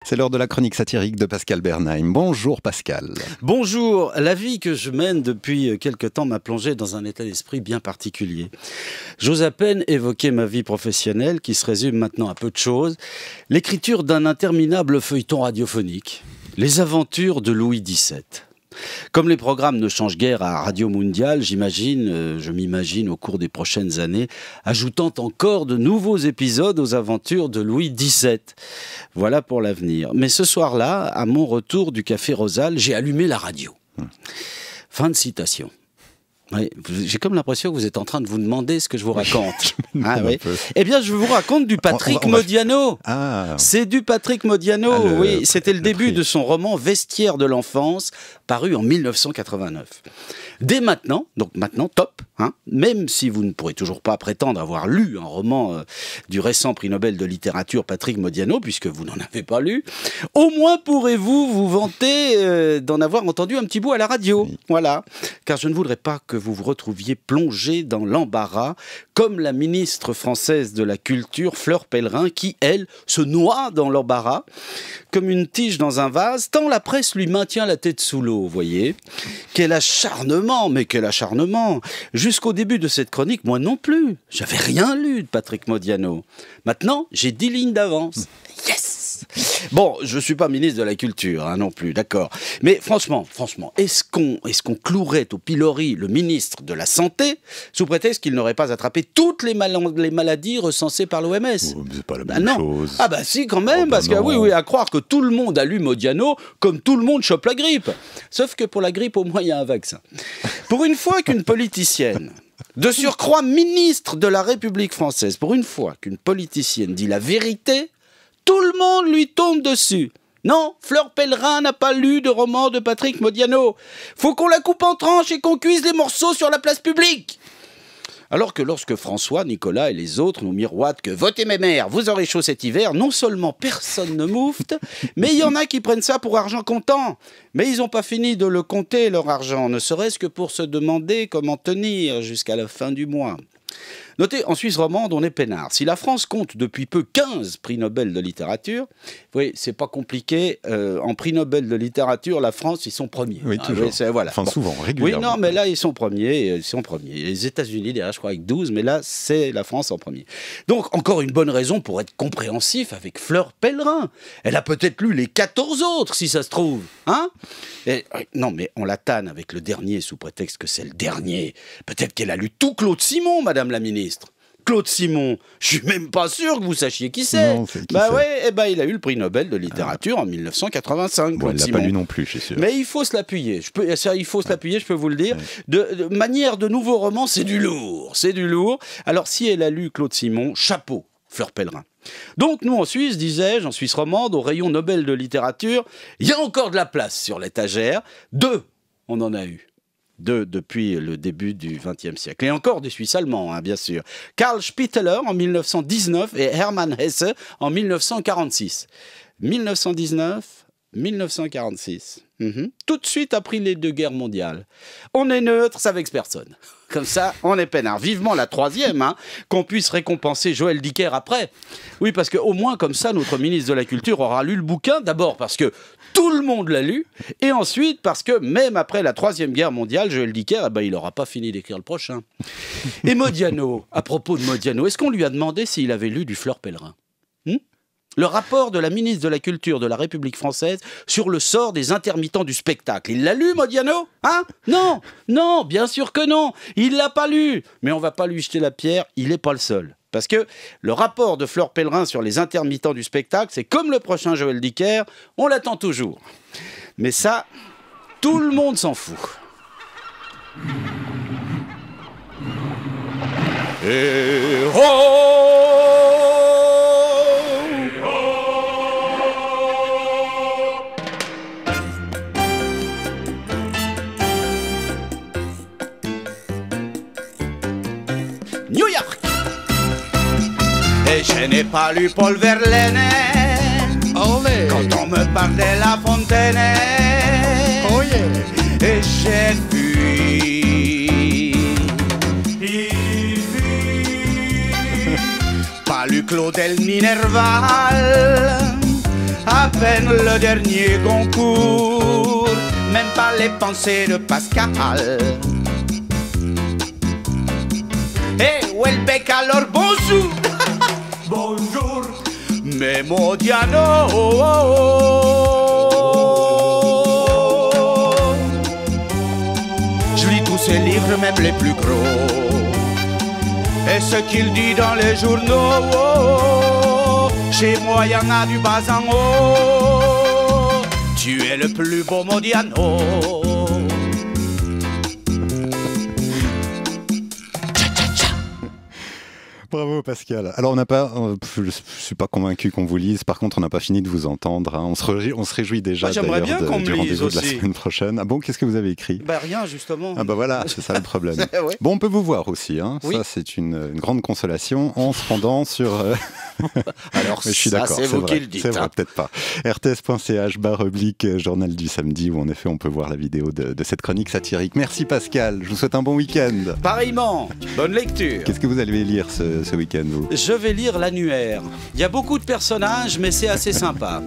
C'est l'heure de la chronique satirique de Pascal Bernheim. Bonjour Pascal. Bonjour. La vie que je mène depuis quelque temps m'a plongé dans un état d'esprit bien particulier. J'ose à peine évoquer ma vie professionnelle qui se résume maintenant à peu de choses. L'écriture d'un interminable feuilleton radiophonique. Les aventures de Louis XVII. Comme les programmes ne changent guère à Radio Mondiale, je m'imagine au cours des prochaines années, ajoutant encore de nouveaux épisodes aux aventures de Louis XVII. Voilà pour l'avenir. Mais ce soir-là, à mon retour du Café Rosal, j'ai allumé la radio. Fin de citation. Oui, j'ai comme l'impression que vous êtes en train de vous demander ce que je vous raconte. Oui. Eh bien, je vous raconte du Patrick Modiano. Ah. C'est du Patrick Modiano, oui. C'était le début de son roman Vestiaire de l'enfance, paru en 1989. Dès maintenant, donc maintenant, top, même si vous ne pourrez toujours pas prétendre avoir lu un roman du récent prix Nobel de littérature Patrick Modiano, puisque vous n'en avez pas lu, au moins pourrez-vous vous vanter d'en avoir entendu un petit bout à la radio. Oui. Voilà. Car je ne voudrais pas que vous vous retrouviez plongé dans l'embarras, comme la ministre française de la Culture, Fleur Pellerin, qui, elle, se noie dans l'embarras, comme une tige dans un vase, tant la presse lui maintient la tête sous l'eau, vous voyez. Quel acharnement, mais quel acharnement! Jusqu'au début de cette chronique, moi non plus, j'avais rien lu de Patrick Modiano. Maintenant, j'ai 10 lignes d'avance. Yes! Bon, je ne suis pas ministre de la Culture, non plus, d'accord. Mais franchement, est-ce qu'on clouerait au pilori le ministre de la Santé sous prétexte qu'il n'aurait pas attrapé toutes les maladies recensées par l'OMS? Oh, c'est pas la même chose. Ah bah si, quand même, parce que oui, à croire que tout le monde a lu Modiano comme tout le monde chope la grippe. Sauf que pour la grippe, au moins, il y a un vaccin. Pour une fois qu'une politicienne, de surcroît ministre de la République française, pour une fois qu'une politicienne dit la vérité, tout le monde lui tombe dessus. Non, Fleur Pellerin n'a pas lu de roman de Patrick Modiano. Faut qu'on la coupe en tranches et qu'on cuise les morceaux sur la place publique. Alors que lorsque François, Nicolas et les autres nous miroitent que « Votez mes mères, vous aurez chaud cet hiver », non seulement personne ne moufte, mais il y en a qui prennent ça pour argent comptant. Mais ils n'ont pas fini de le compter, leur argent, ne serait-ce que pour se demander comment tenir jusqu'à la fin du mois. Notez, en Suisse romande, on est peinard. Si la France compte depuis peu 15 prix Nobel de littérature, oui, c'est pas compliqué. En prix Nobel de littérature, la France, ils sont premiers. Oui, toujours. Voilà. Enfin, souvent, régulièrement. Oui, non, mais là, ils sont premiers. Les États-Unis, derrière, je crois, avec 12, mais là, c'est la France en premier. Donc, encore une bonne raison pour être compréhensif avec Fleur Pellerin. Elle a peut-être lu les 14 autres, si ça se trouve. Non, mais on la tanne avec le dernier sous prétexte que c'est le dernier. Peut-être qu'elle a lu tout Claude Simon, Madame la Ministre. Claude Simon, je suis même pas sûr que vous sachiez qui c'est. Non, c'est qui ouais, il a eu le prix Nobel de littérature en 1985. Bon, il l'a pas lu non plus, je suis sûr. Mais il faut se l'appuyer. Je peux vous le dire. De manière de nouveaux romans, c'est du lourd. C'est du lourd. Alors, si elle a lu Claude Simon, chapeau, Fleur Pellerin. Donc, nous, en Suisse, disais-je, en Suisse romande, au rayon Nobel de littérature, il y a encore de la place sur l'étagère. 2, on en a eu. 2 depuis le début du XXe siècle. Et encore des Suisses allemands, bien sûr. Karl Spitteler en 1919 et Hermann Hesse en 1946. 1919, 1946. Tout de suite après les 2 guerres mondiales. On est neutre, ça vexe personne. Comme ça, on est peinard. Vivement la 3e, qu'on puisse récompenser Joël Dicker après. Oui, parce qu'au moins, comme ça, notre ministre de la Culture aura lu le bouquin. D'abord parce que tout le monde l'a lu. Et ensuite parce que même après la 3e guerre mondiale, Joël Dicker, il n'aura pas fini d'écrire le prochain. Et Modiano, à propos de Modiano, est-ce qu'on lui a demandé s'il avait lu du Fleur Pellerin? Le rapport de la ministre de la Culture de la République française sur le sort des intermittents du spectacle. Il l'a lu, Modiano? Non, bien sûr que non. Il l'a pas lu. Mais on va pas lui jeter la pierre, il n'est pas le seul. Parce que le rapport de Fleur Pellerin sur les intermittents du spectacle, c'est comme le prochain Joël Dicker, on l'attend toujours. Mais ça, tout le monde s'en fout. Et New York. Et je n'ai pas lu Paul Verlaine. Olé. Quand on me parle de La Fontaine. Oh yeah. Et j'ai pas lu Claudel Minerval. à peine le dernier concours, même pas les pensées de Pascal. Eh, Welbeck alors bonjour. Bonjour. Mais Modiano, je lis tous ses livres, même les plus gros, et ce qu'il dit dans les journaux. Chez moi y en a du bas en haut. Tu es le plus beau Modiano. Bravo Pascal. Alors on n'a pas, je suis pas convaincu qu'on vous lise. Par contre, on n'a pas fini de vous entendre. Hein. On se réjouit déjà j'aimerais bien qu'on me du lise rendez-vous de la aussi. semaine prochaine. Ah bon, qu'est-ce que vous avez écrit? Bah rien justement. Ah bah voilà, c'est ça le problème. Ouais. Bon, on peut vous voir aussi. Hein. Oui. Ça, c'est une grande consolation en se rendant sur. Alors Mais je suis ça, d'accord, c'est vous vrai, qui le dites. C'est vrai, Hein. peut-être pas. rts.ch// journal du samedi, où en effet on peut voir la vidéo de cette chronique satirique. Merci Pascal. Je vous souhaite un bon week-end. Pareillement, bonne lecture. Qu'est-ce que vous allez lire ce week-end, vous? Je vais lire l'annuaire. Il y a beaucoup de personnages, mais c'est assez sympa.